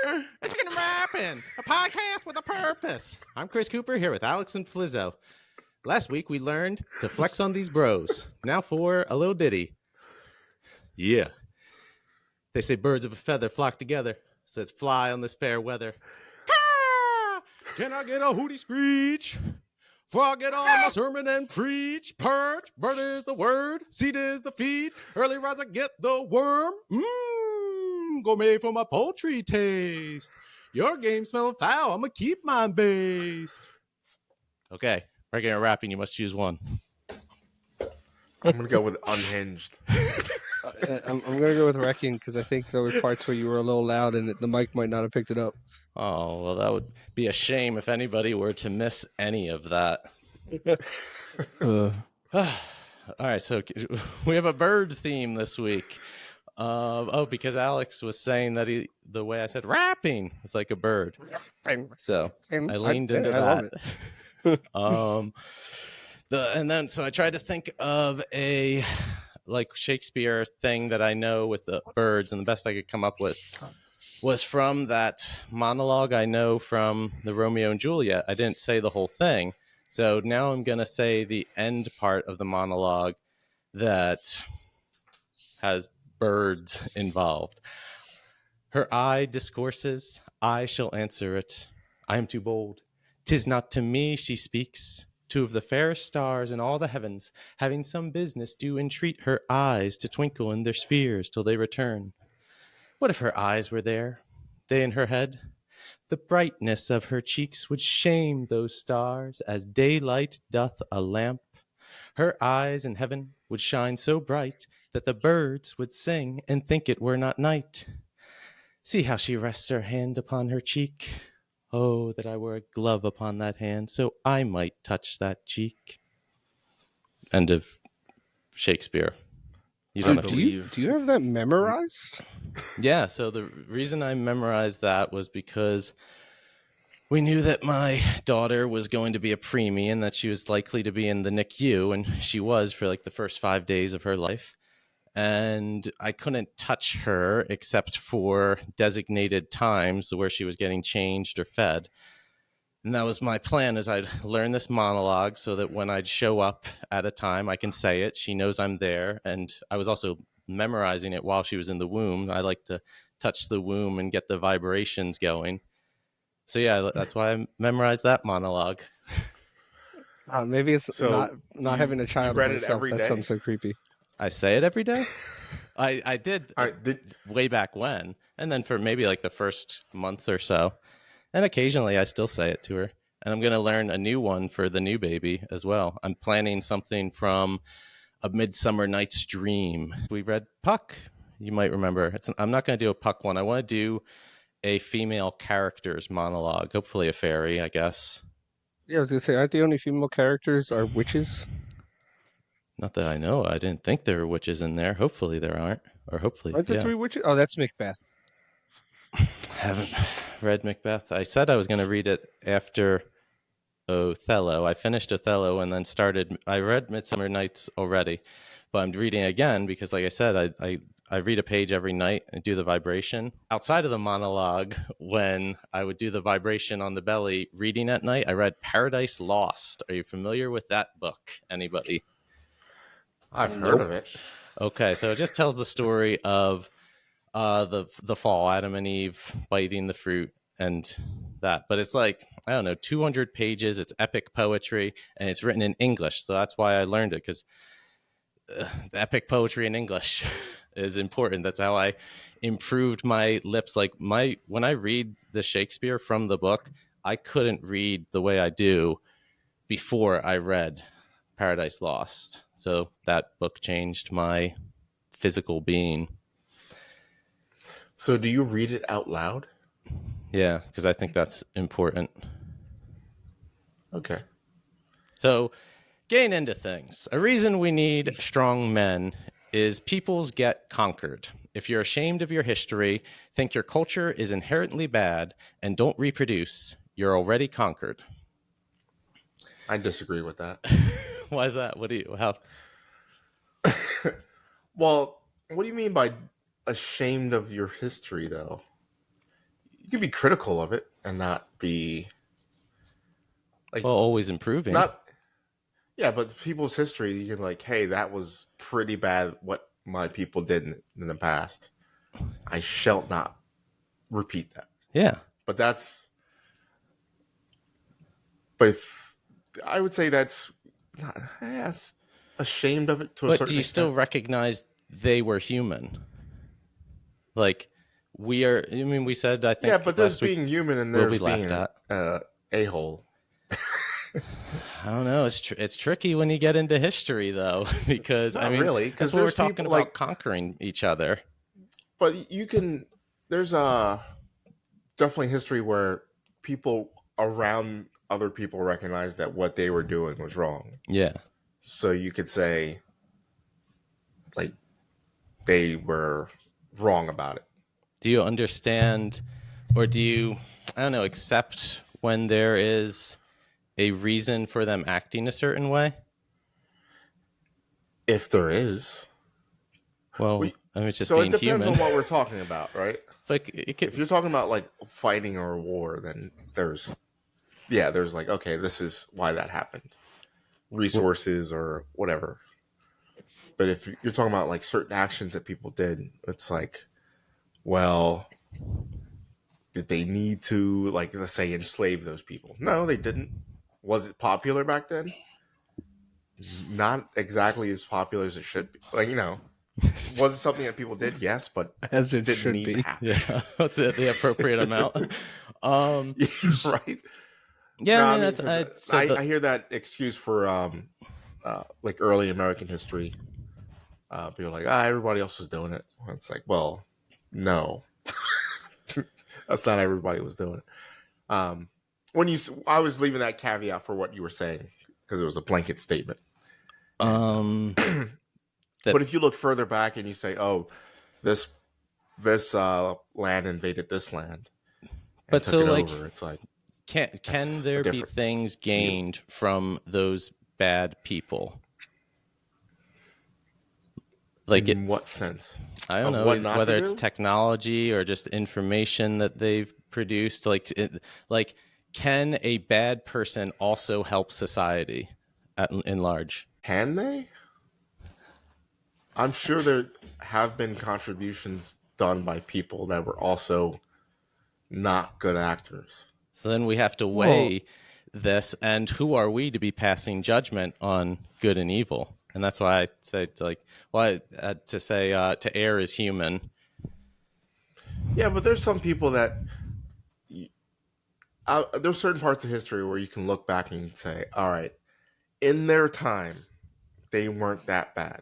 It's gonna rapping, a podcast with a purpose. I'm Chris Cooper here with Alex and Flizzo. Last week we learned to flex on these bros. Now for a little ditty. Yeah. They say birds of a feather flock together, so let's fly on this fair weather. Caw! Can I get a hootie screech? Before I get on my sermon and preach, perch, bird is the word, seed is the feed, early rise I get the worm, gourmet for my poultry taste. Your game smelling foul, I'ma keep mine based. Okay, regular rapping, you must choose one. I'm going to go with unhinged. I'm going to go with wrecking because I think there were parts where you were a little loud and the mic might not have picked it up. Oh, well, that would be a shame if anybody were to miss any of that. All right, so we have a bird theme this week. Because Alex was saying that the way I said rapping was like a bird. So I leaned into that. Love it. So I tried to think of a like Shakespeare thing that I know with the birds, and the best I could come up with was from that monologue I know from the Romeo and Juliet. I didn't say the whole thing. So now I'm going to say the end part of the monologue that has birds involved. Her eye discourses, I shall answer it. I am too bold. 'Tis not to me she speaks. Two of the fairest stars in all the heavens, having some business, do entreat her eyes to twinkle in their spheres till they return. What if her eyes were there, they in her head? The brightness of her cheeks would shame those stars, as daylight doth a lamp. Her eyes in heaven would shine so bright that the birds would sing and think it were not night. See how she rests her hand upon her cheek. Oh, that I were a glove upon that hand, so I might touch that cheek. End of Shakespeare. You don't have to do you have that memorized? Yeah, so the reason I memorized that was because we knew that my daughter was going to be a preemie and that she was likely to be in the NICU, and she was for like the first 5 days of her life. And I couldn't touch her except for designated times where she was getting changed or fed. And that was my plan, is I'd learn this monologue so that when I'd show up at a time, I can say it. She knows I'm there. And I was also memorizing it while she was in the womb. I like to touch the womb and get the vibrations going. So yeah, that's why I memorized that monologue. Maybe it's So not having a child. You read by it itself. every That day? sounds so creepy. I say it every day? I did way back when. And then for maybe like the first month or so. And occasionally I still say it to her. And I'm going to learn a new one for the new baby as well. I'm planning something from A Midsummer Night's Dream. We read Puck, you might remember. I'm not going to do a Puck one. I want to do a female character's monologue. Hopefully a fairy, I guess. Yeah, I was going to say, aren't the only female characters are witches? Not that I know. I didn't think there were witches in there. Hopefully there aren't. Or hopefully, Aren't there 3 witches? Oh, that's Macbeth. Haven't read Macbeth. I said I was going to read it after Othello. I finished Othello and then I read Midsummer Nights already, but I'm reading again because, like I said, I read a page every night and do the vibration. Outside of the monologue, when I would do the vibration on the belly reading at night, I read Paradise Lost. Are you familiar with that book? Anybody? I've heard of it. Okay, so it just tells the story of the fall, Adam and Eve biting the fruit and that. But it's like, I don't know, 200 pages. It's epic poetry, and it's written in English. So that's why I learned it, because the epic poetry in English is important. That's how I improved my lips. Like when I read the Shakespeare from the book, I couldn't read the way I do before I read Paradise Lost. So that book changed my physical being. So do you read it out loud? Yeah, because I think that's important. Okay. So getting into things. A reason we need strong men is peoples get conquered. If you're ashamed of your history, think your culture is inherently bad, and don't reproduce, you're already conquered. I disagree with that. Why is that? What do you have? Well, what do you mean by ashamed of your history, though? you can be critical of it and not be like Well, always improving. not. Yeah, but people's history, you can be like, hey, that was pretty bad what my people did in the past. I shall not repeat that. Yeah. But if I would say that's not ashamed of it to a But certain do you extent. still recognize they were human? Like, we are, I mean, we said, I think, Yeah, but there's last week, being human and will there's be laughed being at. a-hole. I don't know. It's tricky when you get into history, though, because Not I mean, really, that's because what we're there's talking people about, like, conquering each other. but you can, there's definitely history where people around other people recognize that what they were doing was wrong. Yeah. So you could say, like, they were wrong about it. Do you understand, or do you, I don't know, accept when there is a reason for them acting a certain way? If there is. Well, I mean, it's just So it being depends human. on what we're talking about, right? Like, it could, If you're talking about like fighting or war, then there's like, okay, this is why that happened. Resources or whatever. But if you're talking about like certain actions that people did, it's like, well, did they need to, like, let's say, enslave those people? No, they didn't. Was it popular back then? Not exactly as popular as it should be. Like, was it something that people did? Yes, but As it didn't should need to be. happen. yeah, what's the appropriate amount? Right? Yeah, No, I I mean, mean, that's, because so I hear that excuse for like early American history. People are like, everybody else was doing it. It's like, well, no, that's not everybody was doing it. I was leaving that caveat for what you were saying because it was a blanket statement. that, But if you look further back and you say, oh, this land invaded this land and but took so it like, over, it's like, can that's a there be different things view. gained from those bad people? Like, In what sense? I don't Of know, what not whether to it's do? technology or just information that they've produced. Like, can a bad person also help society in large? Can they? I'm sure there have been contributions done by people that were also not good actors. So then we have to Well, weigh this, and who are we to be passing judgment on good and evil? And that's why I say to err is human. Yeah, but there's some people that there's certain parts of history where you can look back and say, all right, in their time, they weren't that bad.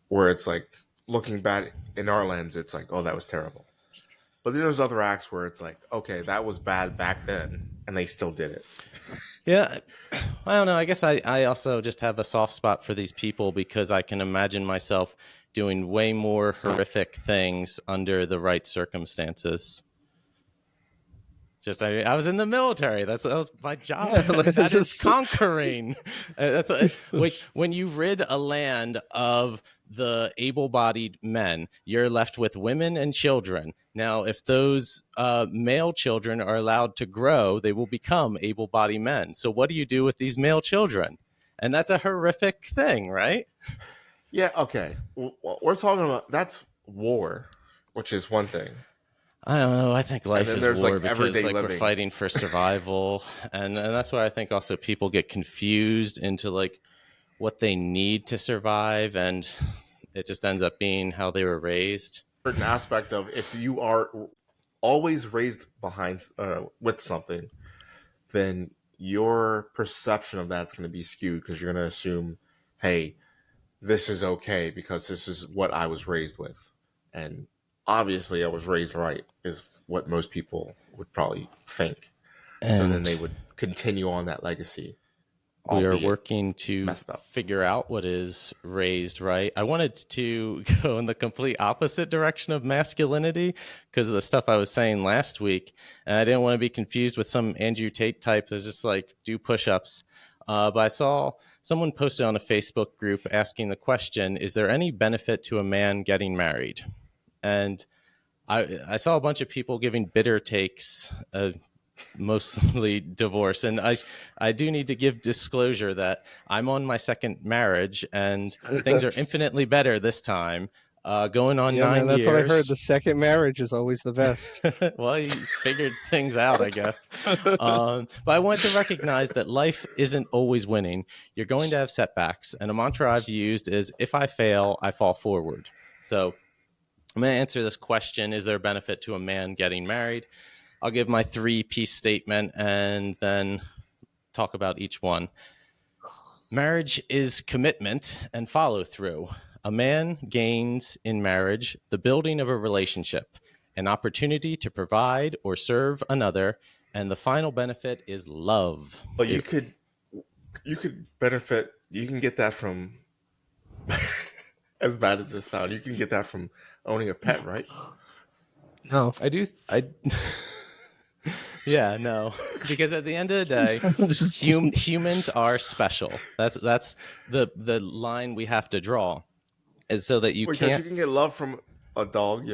Where it's like, looking back in our lens, it's like, oh, that was terrible. But then there's other acts where it's like, okay, that was bad back then, and they still did it. Yeah, I don't know. I guess I also just have a soft spot for these people because I can imagine myself doing way more horrific things under the right circumstances. I was in the military. That was my job. Yeah, That is conquering. Like, when you rid a land of the able-bodied men, you're left with women and children. Now, if those male children are allowed to grow, they will become able-bodied men. So what do you do with these male children? And that's a horrific thing, right? Yeah, okay. We're talking about, that's war, which is one thing. I don't know. I think life then is there's, war like, because everyday we're living. fighting for survival, and that's where I think also people get confused into like what they need to survive, and it just ends up being how they were raised. Certain aspect of, if you are always raised behind with something, then your perception of that's going to be skewed because you're going to assume, hey, this is okay because this is what I was raised with, and obviously I was raised right is what most people would probably think. So then And they would continue on that legacy. we are albeit working to messed up. figure out what is raised right. I wanted to go in the complete opposite direction of masculinity because of the stuff I was saying last week. And I didn't want to be confused with some Andrew Tate type that's just like do push-ups. But I saw someone posted on a Facebook group asking the question, is there any benefit to a man getting married? And I saw a bunch of people giving bitter takes, mostly divorce, and I do need to give disclosure that I'm on my second marriage, and things are infinitely better this time. Going on Yeah, 9 man, that's what I heard. years. The second marriage is always the best. Well, you figured things out, I guess. But I want to recognize that life isn't always winning. You're going to have setbacks, and a mantra I've used is, if I fail, I fall forward. So I'm going to answer this question: is there a benefit to a man getting married? I'll give my 3-piece statement and then talk about each one. Marriage is commitment and follow through. A man gains in marriage the building of a relationship, an opportunity to provide or serve another, and the final benefit is love. But you could benefit. You can get that from, as bad as this sounds, you can get that from owning a pet, right? No. Yeah, no, because at the end of the day, humans are special. That's the line we have to draw, is so that you Because can't. you can get love from a dog.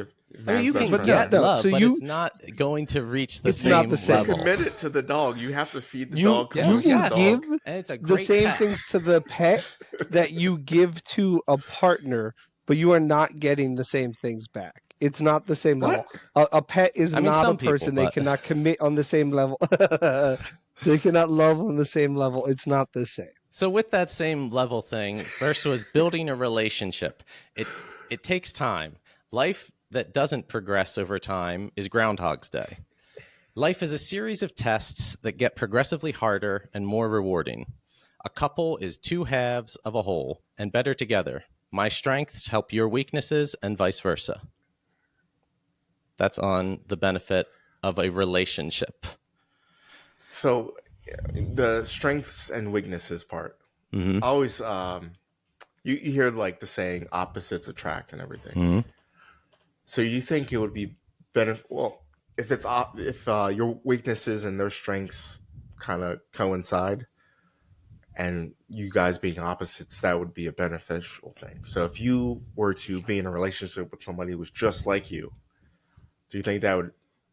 I mean, you can But get no, love, so but you- it's not going to reach the It's not same the same. level. Committed to the dog. You have to feed the You dog. you Yes, can yes. give And it's a the great same pet. things to the pet that you give to a partner, but you are not getting the same things back. It's not the same level. A pet is I mean, not some a person. people, They but cannot commit on the same level. They cannot love on the same level. It's not the same. so with that same level thing, first was building a relationship. It takes time. Life that doesn't progress over time is Groundhog's Day. Life is a series of tests that get progressively harder and more rewarding. A couple is 2 halves of a whole and better together. My strengths help your weaknesses and vice versa. That's on the benefit of a relationship. So, the strengths and weaknesses part. Mm-hmm. I always, you hear like the saying "opposites attract" and everything. Mm-hmm. So you think it would be better? Well, if your weaknesses and their strengths kind of coincide, and you guys being opposites, that would be a beneficial thing. So if you were to be in a relationship with somebody who was just like you, do you think that would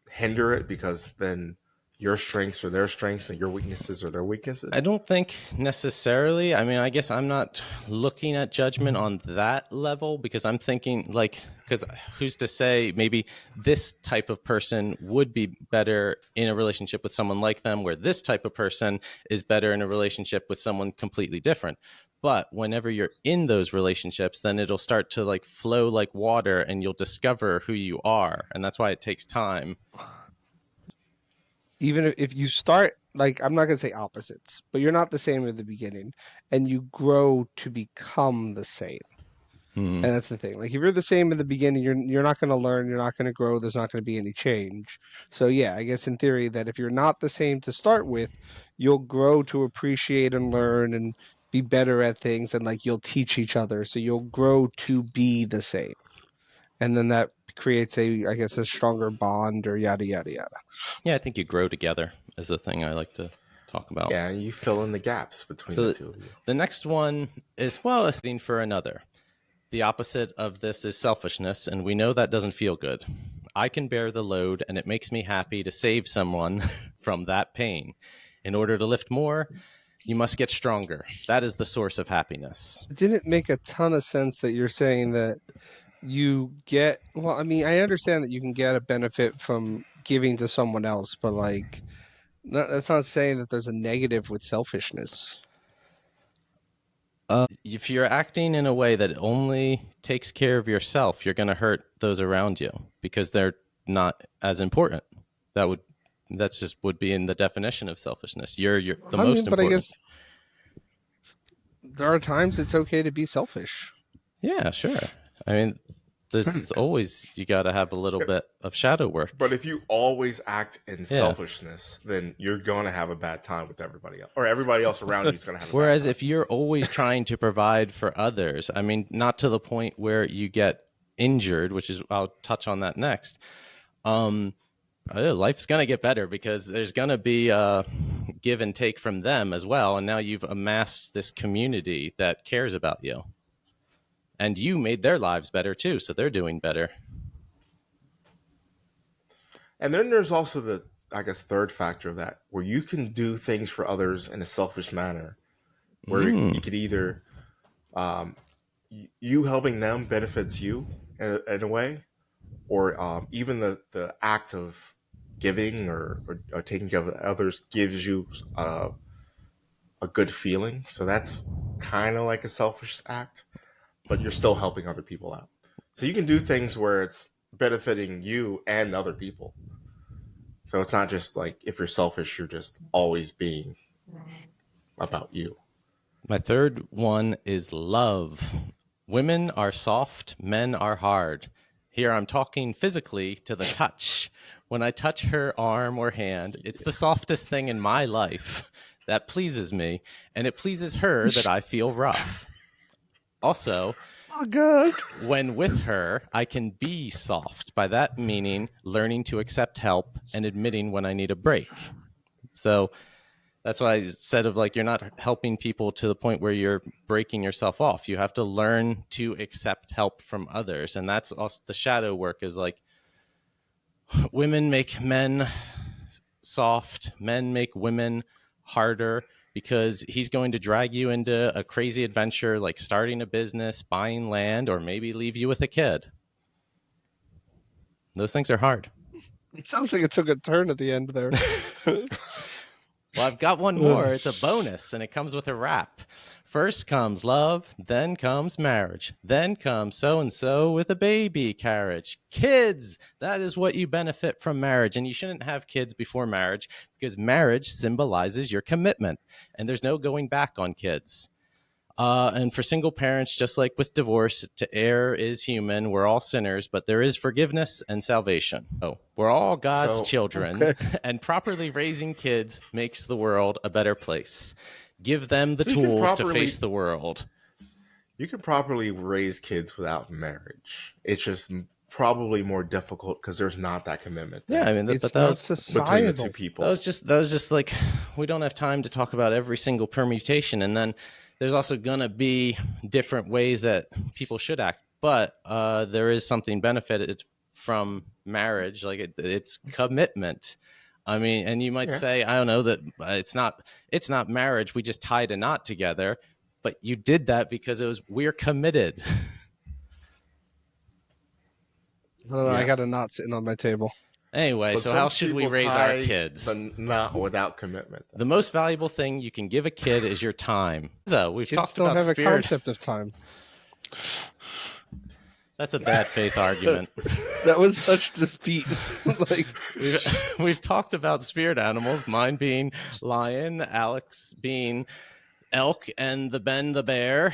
hinder it, because then your strengths are their strengths and your weaknesses are their weaknesses? I don't think necessarily. I mean, I guess I'm not looking at judgment on that level, because I'm thinking like, because who's to say maybe this type of person would be better in a relationship with someone like them, where this type of person is better in a relationship with someone completely different. But whenever you're in those relationships, then it'll start to like flow like water, and you'll discover who you are. And that's why it takes time. Even if you start, like, I'm not going to say opposites, but you're not the same at the beginning, and you grow to become the same. Hmm. And that's the thing. Like, if you're the same in the beginning, you're not going to learn, you're not going to grow, there's not going to be any change. So yeah, I guess in theory that if you're not the same to start with, you'll grow to appreciate and learn and be better at things, and like you'll teach each other. So you'll grow to be the same. And then that creates I guess a stronger bond, or yada yada yada. Yeah, I think you grow together is the thing I like to talk about. Yeah, you fill in the gaps between the two of you. The next one is, well, a thing for another. The opposite of this is selfishness, and we know that doesn't feel good. I can bear the load, and it makes me happy to save someone from that pain. In order to lift more, you must get stronger. That is the source of happiness. It didn't make a ton of sense that you're saying that you get, well, I mean, I understand that you can get a benefit from giving to someone else, but like that's not saying that there's a negative with selfishness. If you're acting in a way that only takes care of yourself, you're going to hurt those around you because they're not as important. That's just would be in the definition of selfishness. You're the most important. But I guess there are times it's okay to be selfish. Yeah, sure. I mean, there's always, you got to have a little bit of shadow work. But if you always act in selfishness, then you're going to have a bad time with everybody else, or everybody else around you is going to have a Whereas bad time. if you're always trying to provide for others, I mean, not to the point where you get injured, which is, I'll touch on that next. Life's going to get better because there's going to be a give and take from them as well. And now you've amassed this community that cares about you. And you made their lives better too, so they're doing better. And then there's also the, I guess, third factor of that, where you can do things for others in a selfish manner, where you could either you helping them benefits you in a way, or even the act of giving or taking care of others gives you a good feeling. So that's kind of like a selfish act, but you're still helping other people out. So you can do things where it's benefiting you and other people. So it's not just like if you're selfish, you're just always being about you. My third one is love. Women are soft, men are hard. Here I'm talking physically to the touch. When I touch her arm or hand, it's the softest thing in my life. That pleases me, and it pleases her that I feel rough. Also, Oh, God. when with her, I can be soft. By that meaning, learning to accept help and admitting when I need a break. So that's why I said of like, you're not helping people to the point where you're breaking yourself off. You have to learn to accept help from others. And that's also the shadow work is like, women make men soft, men make women harder, because he's going to drag you into a crazy adventure like starting a business, buying land, or maybe leave you with a kid. Those things are hard. It sounds like it took a turn at the end there. Well, I've got one more. It's a bonus, and it comes with a wrap. First comes love, then comes marriage, then comes so-and-so with a baby carriage. Kids, that is what you benefit from marriage, and you shouldn't have kids before marriage because marriage symbolizes your commitment, and there's no going back on kids. And for single parents, just like with divorce, to err is human. We're all sinners, but there is forgiveness and salvation. Oh, we're all God's children, and properly raising kids makes the world a better place. Give them the tools to face the world. You can properly raise kids without marriage. It's just probably more difficult because there's not that commitment there. Yeah, I mean, but that was between the two people. That was just like, we don't have time to talk about every single permutation, and then there's also gonna be different ways that people should act, but there is something benefited from marriage, like it's commitment. I mean, and you might say, I don't know, that it's not marriage. We just tied a knot together, but you did that because we're committed. I got a knot sitting on my table. Anyway, But so how should we raise our kids? Not without commitment. The most valuable thing you can give a kid is your time. So we've Kids talked don't about have spirit. a concept of time. That's a bad faith argument. That was such defeat. Like we've talked about spirit animals, mine being lion, Alex being elk, and the Ben the bear.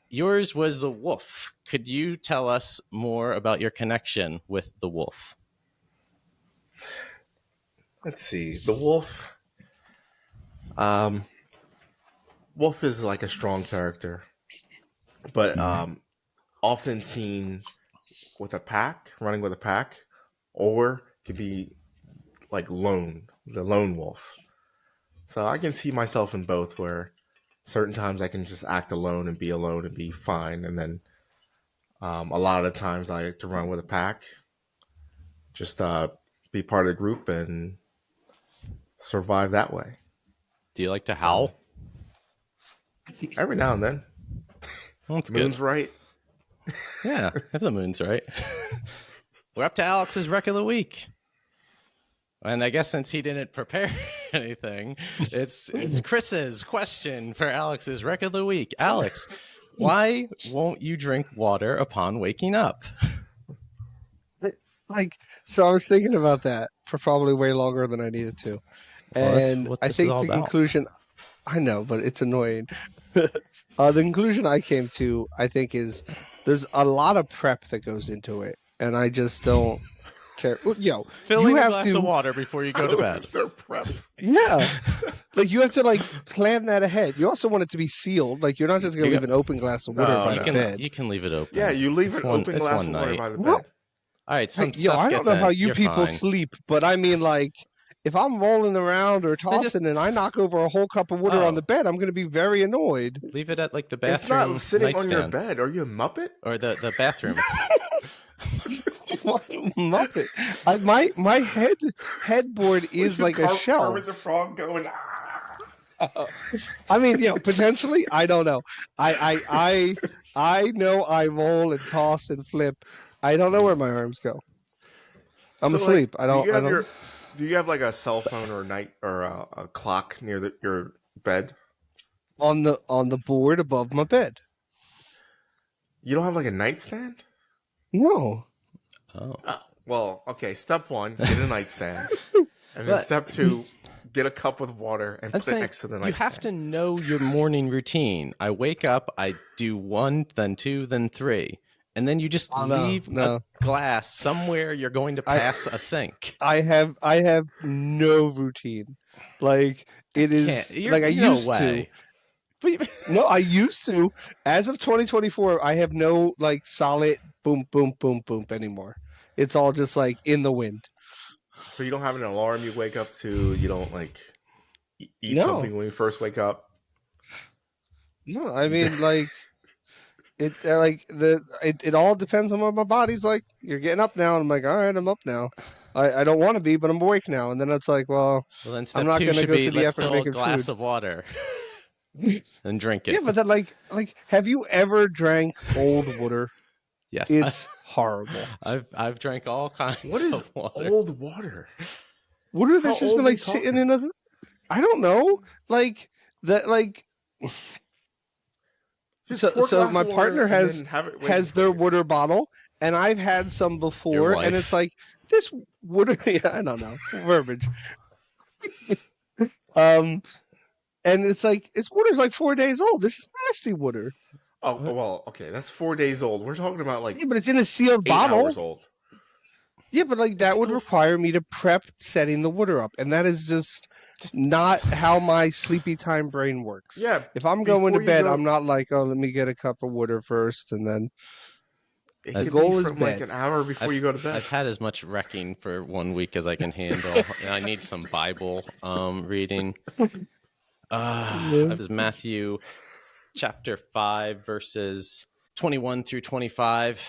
Yours was the wolf. Could you tell us more about your connection with the wolf? Let's see. The wolf. Wolf is like a strong character, but often seen with a pack, running with a pack, or could be like the lone wolf. So I can see myself in both, where certain times I can just act alone and be fine, and then a lot of the times I like to run with a pack, just be part of the group and survive that way. Do you like to howl? Every now and then. That's Moon's good. right. Yeah, if the moon's right. We're up to Alex's wreck of the week. And I guess since he didn't prepare anything, it's Chris's question for Alex's wreck of the week. Alex, why won't you drink water upon waking up? So I was thinking about that for probably way longer than I needed to. And what I this is think all the about. conclusion, I know, but it's annoying. The conclusion I came to, I think, is there's a lot of prep that goes into it. And I just don't care. Yo, Filling you a have glass to, of water before you go to bed. They're prep. Yeah. Like you have to plan that ahead. You also want it to be sealed. Like you're not just gonna leave an open glass of water by the bed. You can leave it open. Yeah, you leave an open glass of water by the bed. All right, some Hey, stuff I don't know how you you're people fine. sleep, but I mean, like, if I'm rolling around or tossing and I knock over a whole cup of water on the bed, I'm going to be very annoyed. Leave it at like the bathroom. It's not sitting nightstand. on your bed. Are you a Muppet? Or the bathroom. Muppet. My headboard is like a Kermit shelf. the Frog going. I mean, potentially. I don't know. I know I roll and toss and flip. I don't know where my arms go. I'm So, like, asleep. I don't. do you have like a cell phone or a clock near your bed? On the board above my bed. You don't have like a nightstand? No. Oh. Well, okay. Step 1, get a nightstand, and then step 2, get a cup with water and put it next to the nightstand. You have to know your morning routine. I wake up, I do 1, then 2, then 3. And then you just leave a glass somewhere you're going to pass a sink. I have no routine. Like, it is like I used to. No, I used to. As of 2024, I have no like solid boom, boom, boom, boom anymore. It's all just like in the wind. So you don't have an alarm you wake up to. You don't like eat something when you first wake up. No, I mean like it all depends on what my body's like. You're getting up now, and I'm like, all right, I'm up now. I don't want to be, but I'm awake now. And then it's like, well then I'm not going to go through the effort of making a glass food. of water and drink it. Yeah, but then like have you ever drank old water? Yes, it's horrible. I've drank all kinds. What is of water. old water? Water that's just been like sitting in a. I don't know, like that, like. So my partner has their water bottle, and I've had some before, and it's like this water. Yeah, I don't know verbiage. And it's like water's like 4 days old. This is nasty water. Oh well, okay, that's 4 days old. We're talking about like but it's in a sealed bottle. 8 hours old. Yeah, but like that would require me to prep setting the water up, and that is just not how my sleepy time brain works. Yeah, if I'm going to bed, I'm not like, oh, let me get a cup of water first, and then the goal is bed. Like an hour before you go to bed. I've had as much wrecking for 1 week as I can handle. I need some Bible reading. It was Matthew chapter 5, verses 21 through 25.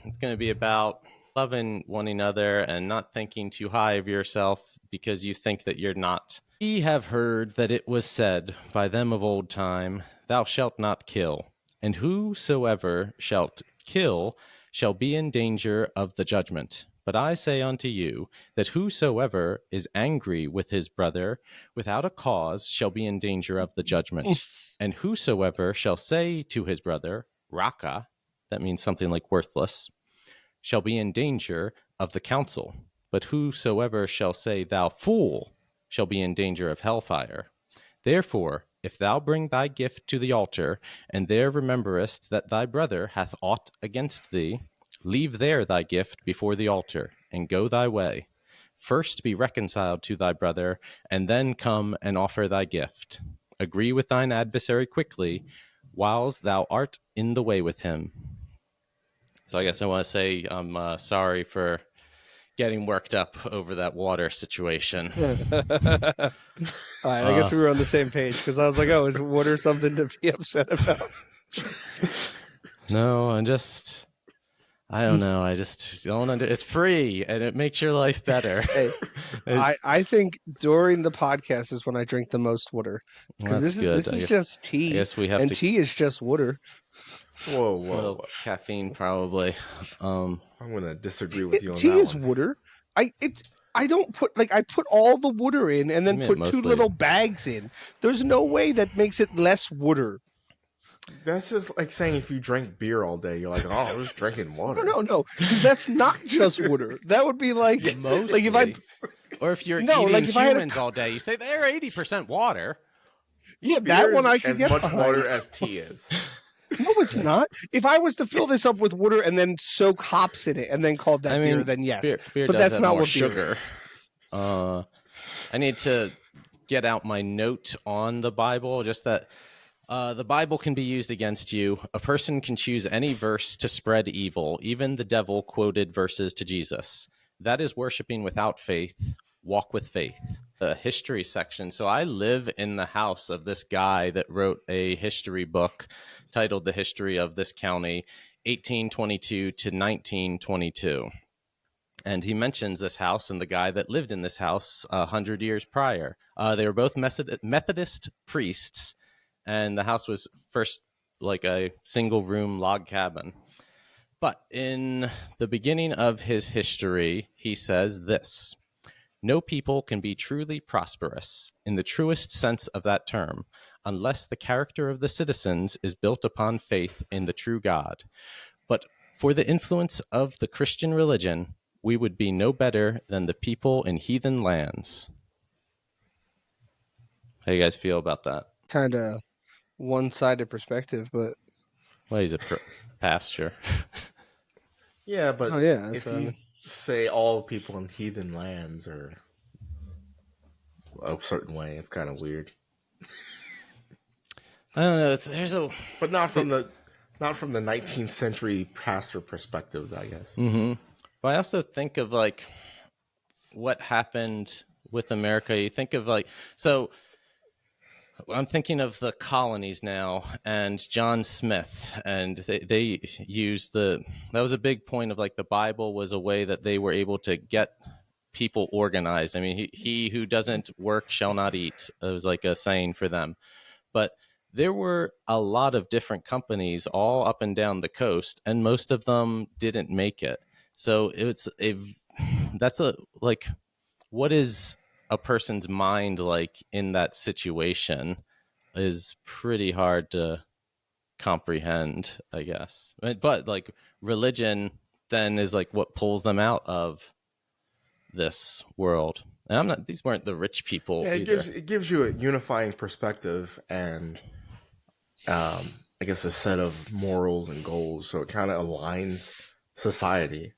It's going to be about loving one another and not thinking too high of yourself because you think that you're not. Ye have heard that it was said by them of old time, Thou shalt not kill, and whosoever shalt kill shall be in danger of the judgment. But I say unto you, that whosoever is angry with his brother without a cause shall be in danger of the judgment. And whosoever shall say to his brother, Raka, that means something like worthless, shall be in danger of the council. But whosoever shall say, Thou fool, shall be in danger of hellfire. Therefore, if thou bring thy gift to the altar, and there rememberest that thy brother hath aught against thee, leave there thy gift before the altar, and go thy way. First be reconciled to thy brother, and then come and offer thy gift. Agree with thine adversary quickly, whiles thou art in the way with him. So I guess I want to say I'm sorry for getting worked up over that water situation. All right, I guess we were on the same page, because I was like, oh, is water something to be upset about? No, I don't know. I just don't it's free, and it makes your life better. Hey, I think during the podcast is when I drink the most water. Because this is just tea. I guess we have tea is just water. Whoa. Caffeine, probably. I'm going to disagree with you on that. Tea is water. I don't put, like, I put all the water in and then put two little bags in. There's no way that makes it less water. That's just like saying if you drank beer all day, you're like, oh, I was drinking water. No, because that's not just water. That would be like, mostly. Like or if you're eating humans all day, you say they're 80% water. Yeah, that one I can get as much water as tea is. No, it's not. If I was to fill this up with water and then soak hops in it and then called that beer, then yes. Beer but does that's have not more what sugar. Beer is. I need to get out my note on the Bible, just that the Bible can be used against you. A person can choose any verse to spread evil. Even the devil quoted verses to Jesus. That is worshiping without faith. Walk with faith. A history section. So I live in the house of this guy that wrote a history book titled The History of This County, 1822 to 1922. And he mentions this house and the guy that lived in this house 100 years prior. They were both Methodist priests, and the house was first like a single room log cabin. But in the beginning of his history, he says this: no people can be truly prosperous in the truest sense of that term unless the character of the citizens is built upon faith in the true God. But for the influence of the Christian religion, we would be no better than the people in heathen lands. How do you guys feel about that? Kind of one-sided perspective, but Well, he's a pastor. Yeah, but oh yeah, if so you say all people in heathen lands are a certain way, it's kind of weird. I don't know. But not from the 19th century pastor perspective, I guess. Mm-hmm. But I also think of like what happened with America. You think of like, so I'm thinking of the colonies now and John Smith, and they used that was a big point of like the Bible was a way that they were able to get people organized. I mean, he who doesn't work shall not eat. It was like a saying for them. But there were a lot of different companies all up and down the coast, and most of them didn't make it. So that's like, what is a person's mind like in that situation is pretty hard to comprehend, I guess. But like religion then is like what pulls them out of this world. And these weren't the rich people. Yeah, either. it gives you a unifying perspective and I guess a set of morals and goals, so it kind of aligns society.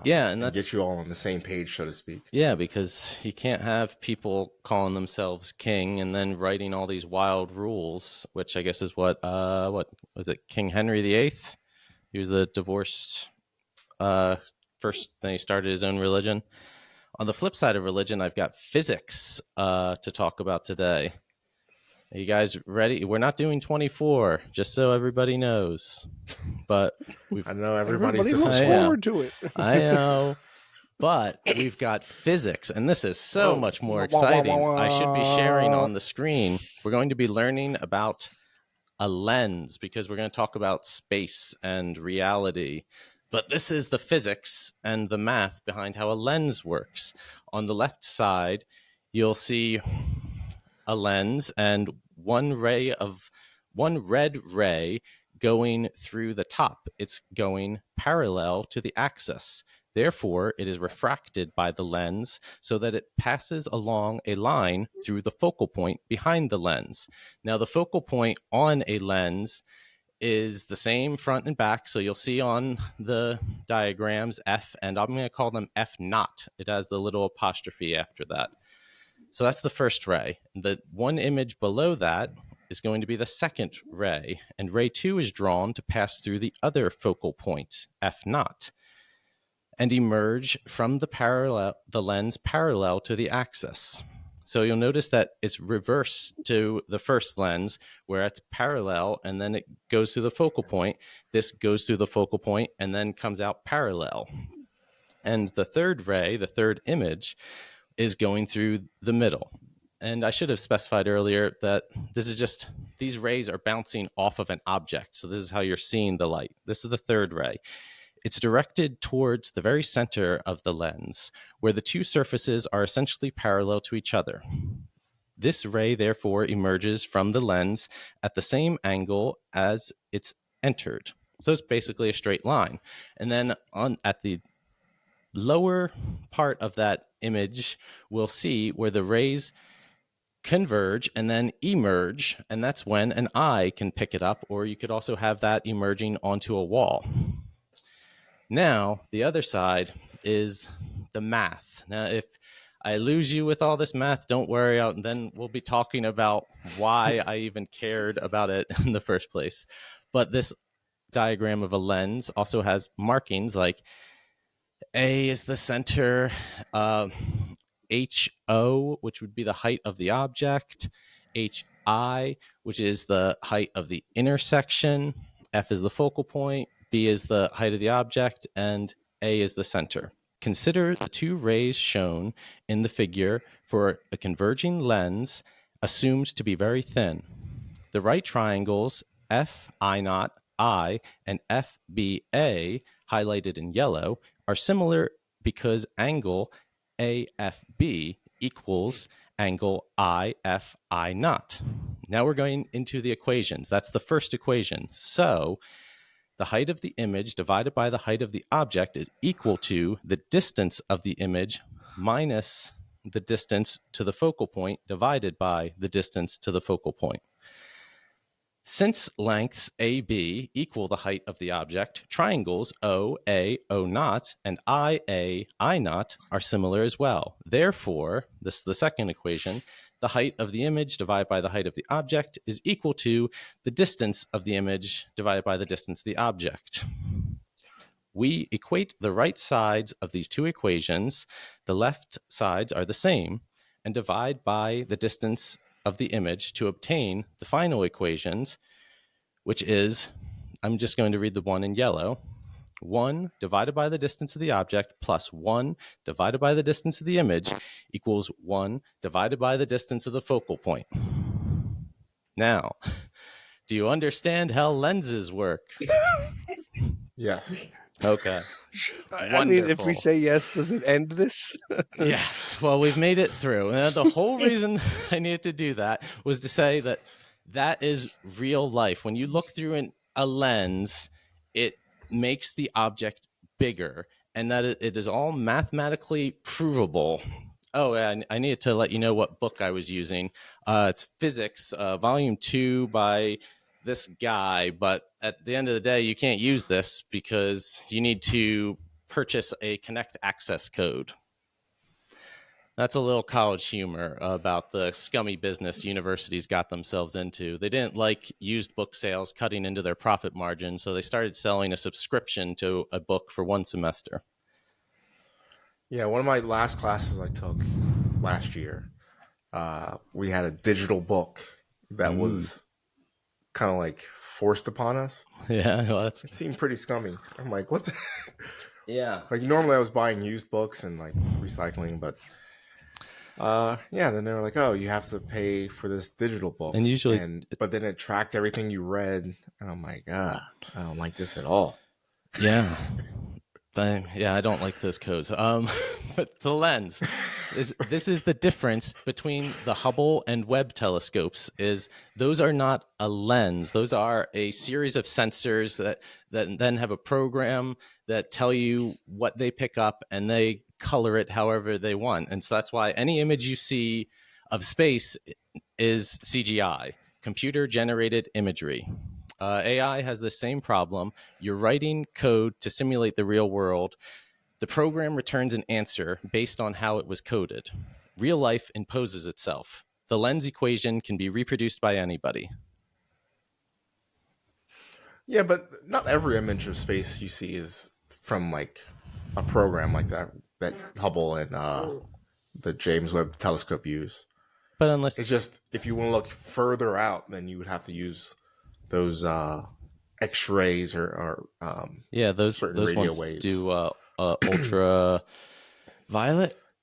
Yeah, and gets you all on the same page, so to speak. Yeah, because you can't have people calling themselves king and then writing all these wild rules, which I guess is what was it, King Henry VIII? He was the divorced first, then he started his own religion. On the flip side of religion, I've got physics to talk about today. Are you guys ready? We're not doing 24, just so everybody knows. But I know everybody looks forward to it. I know. But we've got physics, and this is so much more exciting. I should be sharing on the screen. We're going to be learning about a lens because we're going to talk about space and reality. But this is the physics and the math behind how a lens works. On the left side, you'll see a lens and one red ray going through the top. It's going parallel to the axis. Therefore, it is refracted by the lens so that it passes along a line through the focal point behind the lens. Now, the focal point on a lens is the same front and back. So you'll see on the diagrams F, and I'm going to call them F naught. It has the little apostrophe after that. So that's the first ray. The one image below that is going to be the second ray, and ray 2 is drawn to pass through the other focal point, F naught, and emerge from the lens parallel to the axis. So you'll notice that it's reverse to the first lens, where it's parallel, and then it goes through the focal point. This goes through the focal point and then comes out parallel. And the third ray, the third image, is going through the middle. And I should have specified earlier that these rays are bouncing off of an object. So this is how you're seeing the light. This is the third ray. It's directed towards the very center of the lens, where the two surfaces are essentially parallel to each other. This ray, therefore, emerges from the lens at the same angle as it's entered. So it's basically a straight line. And then at the lower part of that image, we'll see where the rays converge and then emerge, and that's when an eye can pick it up, or you could also have that emerging onto a wall. Now, the other side is the math. Now, if I lose you with all this math, don't worry, and then we'll be talking about why I even cared about it in the first place. But this diagram of a lens also has markings like A is the center, HO, which would be the height of the object, HI, which is the height of the intersection, F is the focal point, B is the height of the object, and A is the center. Consider the two rays shown in the figure for a converging lens assumed to be very thin. The right triangles FI0 I and FBA, highlighted in yellow, are similar because angle AFB equals angle IFI0. Now we're going into the equations. That's the first equation. So the height of the image divided by the height of the object is equal to the distance of the image minus the distance to the focal point divided by the distance to the focal point. Since lengths AB equal the height of the object, triangles OA, O0, and IA, I0 are similar as well. Therefore, this is the second equation, the height of the image divided by the height of the object is equal to the distance of the image divided by the distance of the object. We equate the right sides of these two equations, the left sides are the same, and divide by the distance of the image to obtain the final equations, which is, I'm just going to read the one in yellow, 1 divided by the distance of the object plus 1 divided by the distance of the image equals 1 divided by the distance of the focal point. Now, do you understand how lenses work? Yes. Okay. I mean, if we say yes, does it end this? Yes. Well, we've made it through. And the whole reason I needed to do that was to say that that is real life. When you look through a lens, it makes the object bigger, and that it is all mathematically provable. Oh, and I needed to let you know what book I was using. It's Physics, Volume 2 by this guy, but at the end of the day, you can't use this because you need to purchase a Connect access code. That's a little college humor about the scummy business universities got themselves into. They didn't like used book sales cutting into their profit margin, so they started selling a subscription to a book for one semester. Yeah, one of my last classes I took last year, we had a digital book that was kind of like forced upon us. Yeah, well, it seemed pretty scummy. I'm like, what the? Yeah. Like normally I was buying used books and like recycling, but yeah, then they were like, oh, you have to pay for this digital book. And usually, but then it tracked everything you read, and I'm like, I don't like this at all. Yeah. But yeah, I don't like those codes. But the lens, this is the difference between the Hubble and Webb telescopes. Is those are not a lens; those are a series of sensors that then have a program that tell you what they pick up, and they color it however they want. And so that's why any image you see of space is CGI, computer generated imagery. AI has the same problem. You're writing code to simulate the real world. The program returns an answer based on how it was coded. Real life imposes itself. The lens equation can be reproduced by anybody. Yeah, but not every image of space you see is from like a program like that Hubble and the James Webb Telescope use. But unless it's just if you want to look further out, then you would have to use those X-rays or yeah, those radio ones waves. do ultraviolet.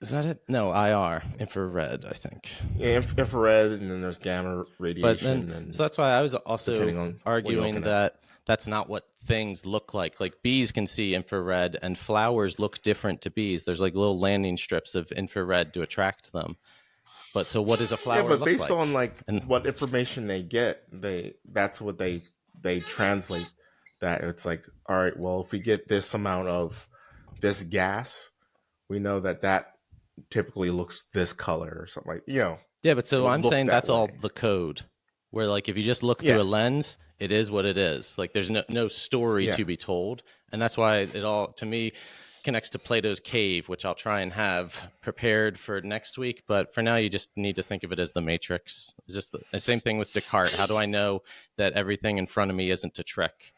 Is that it? No, IR, infrared, I think. Yeah, infrared, and then there's gamma radiation. So that's why I was also arguing that that's not what things look like. Like bees can see infrared, and flowers look different to bees. There's like little landing strips of infrared to attract them. But so what does a flower look like? Yeah, but based on like what information they get, that's what they translate that. It's like, all right, well, if we get this amount of this gas, we know that typically looks this color or something like, Yeah, but so I'm saying that's all the code. Where like if you just look through a lens, it is what it is. Like there's no story to be told. And that's why it all, to me, connects to Plato's cave, which I'll try and have prepared for next week. But for now, you just need to think of it as the Matrix. It's just the same thing with Descartes. How do I know that everything in front of me isn't a trick?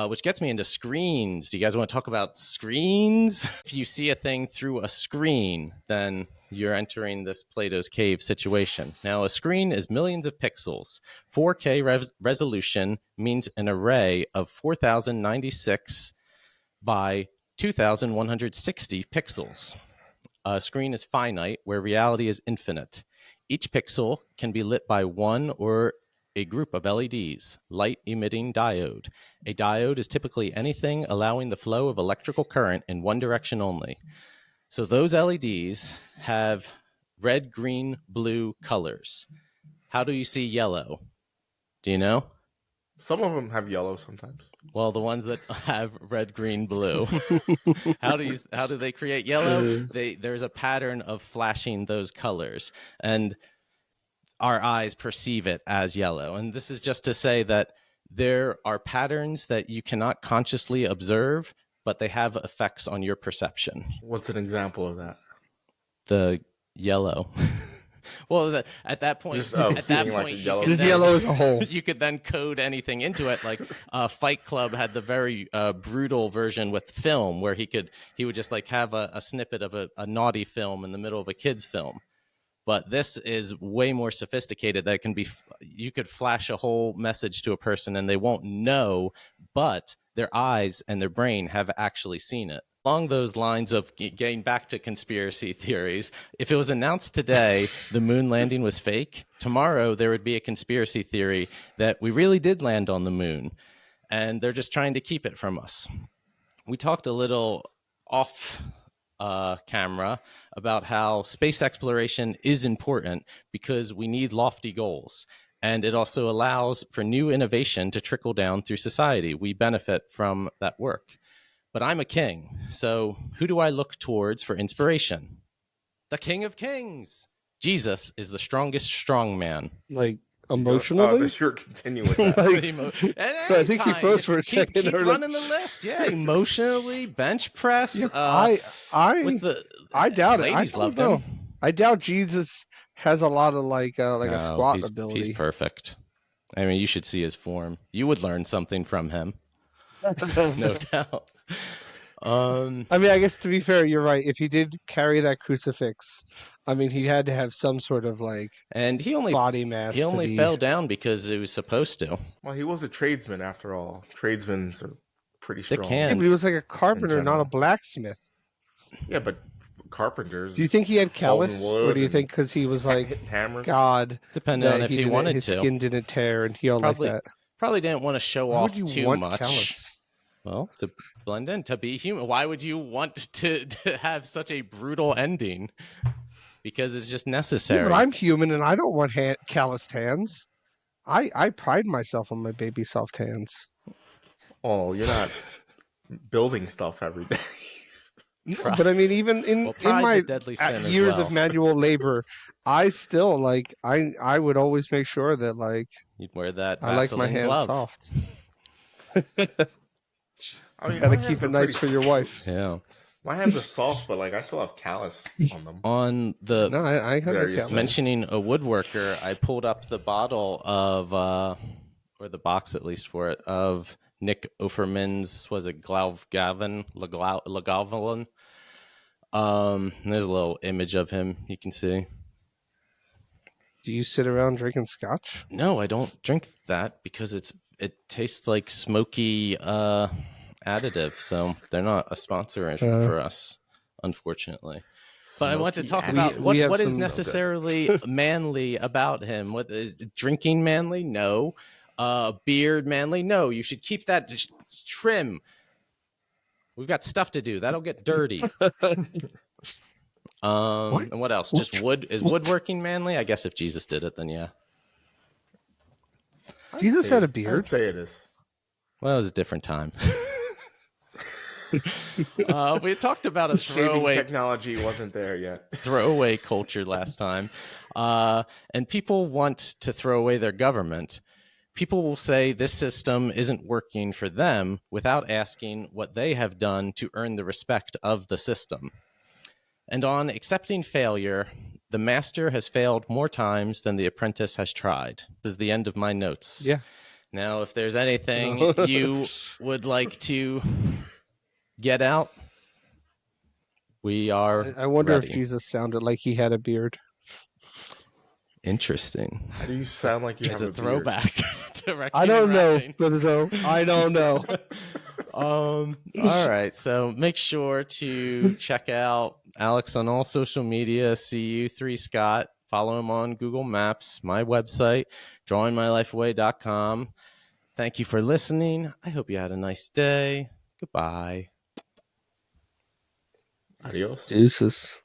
Which gets me into screens. Do you guys want to talk about screens? If you see a thing through a screen, then you're entering this Plato's cave situation. Now, a screen is millions of pixels. 4K resolution means an array of 4096 by 2,160 pixels. A screen is finite, where reality is infinite. Each pixel can be lit by one or a group of LEDs, light-emitting diode. A diode is typically anything allowing the flow of electrical current in one direction only. So those LEDs have red, green, blue colors. How do you see yellow? Do you know? Some of them have yellow sometimes. Well, the ones that have red, green, blue. How do they create yellow? There's a pattern of flashing those colors, and our eyes perceive it as yellow. And this is just to say that there are patterns that you cannot consciously observe, but they have effects on your perception. What's an example of that? The yellow. Well, at that point, yellow as a whole. You could then code anything into it. Like Fight Club had the very brutal version with film, where he would just like have a snippet of a naughty film in the middle of a kid's film. But this is way more sophisticated. That you could flash a whole message to a person and they won't know, but their eyes and their brain have actually seen it. Along those lines of getting back to conspiracy theories, if it was announced today the moon landing was fake, tomorrow there would be a conspiracy theory that we really did land on the moon, and they're just trying to keep it from us. We talked a little off camera about how space exploration is important because we need lofty goals. And it also allows for new innovation to trickle down through society. We benefit from that work. But I'm a king, so who do I look towards for inspiration? The King of Kings. Jesus is the strongest strong man. Like, emotionally? You're continuing that. I think you froze for a second. Keep running the list. Yeah, emotionally, bench press. Yeah, I doubt it. Ladies loved him. I doubt Jesus has a lot of a squat ability. He's perfect. I mean, you should see his form. You would learn something from him. No doubt. I mean, I guess to be fair, you're right. If he did carry that crucifix, I mean, he had to have some sort of and he only body mass. He only fell down because he was supposed to. Well, he was a tradesman after all. Tradesmen are pretty strong. Yeah, but he was like a carpenter, not a blacksmith. Yeah, but carpenters. Do you think he had callus, or do you think because he was God? Depending on if he wanted his to. His skin didn't tear and heal like that. Probably didn't want to show off too much. Callus? Well, to blend in, to be human. Why would you want to have such a brutal ending? Because it's just necessary. Yeah, but I'm human and I don't want calloused hands. I pride myself on my baby soft hands. Oh, you're not building stuff every day. No, but I mean, even in my years of manual labor, I still I would always make sure that you'd wear that. I like my hands glove. soft. I mean, gotta keep it nice for your wife. Yeah, my hands are soft, but I still have callus on them. On the I have no callus. Mentioning a woodworker, I pulled up the bottle of, or the box at least for it, of Nick Offerman's, was it Lagavulin? There's a little image of him you can see. Do you sit around drinking scotch? No, I don't drink that because it tastes like smoky additive, so they're not a sponsor for us, unfortunately. But I want to talk about what is necessarily manly about him. What is drinking manly? No. Beard manly? No. You should keep that just trim. We've got stuff to do. That'll get dirty. And what else? Just wood. Is woodworking manly? I guess if Jesus did it, then yeah. Jesus had a beard. I'd say it is. Well, it was a different time. We talked about a throwaway technology wasn't there yet. Throwaway culture last time, and people want to throw away their government. People will say this system isn't working for them without asking what they have done to earn the respect of the system. And on accepting failure, the master has failed more times than the apprentice has tried. This is the end of my notes. Yeah. Now, if there's anything you would like to get out, we are I wonder ready. if Jesus sounded like he had a beard. Interesting. How do you sound like you have a throwback? I don't know, Flizzo. I don't know. All right. So make sure to check out Alex on all social media, CU3Scott. Follow him on Google Maps, my website, drawingmylifeaway.com. Thank you for listening. I hope you had a nice day. Goodbye. Adios. Deuces.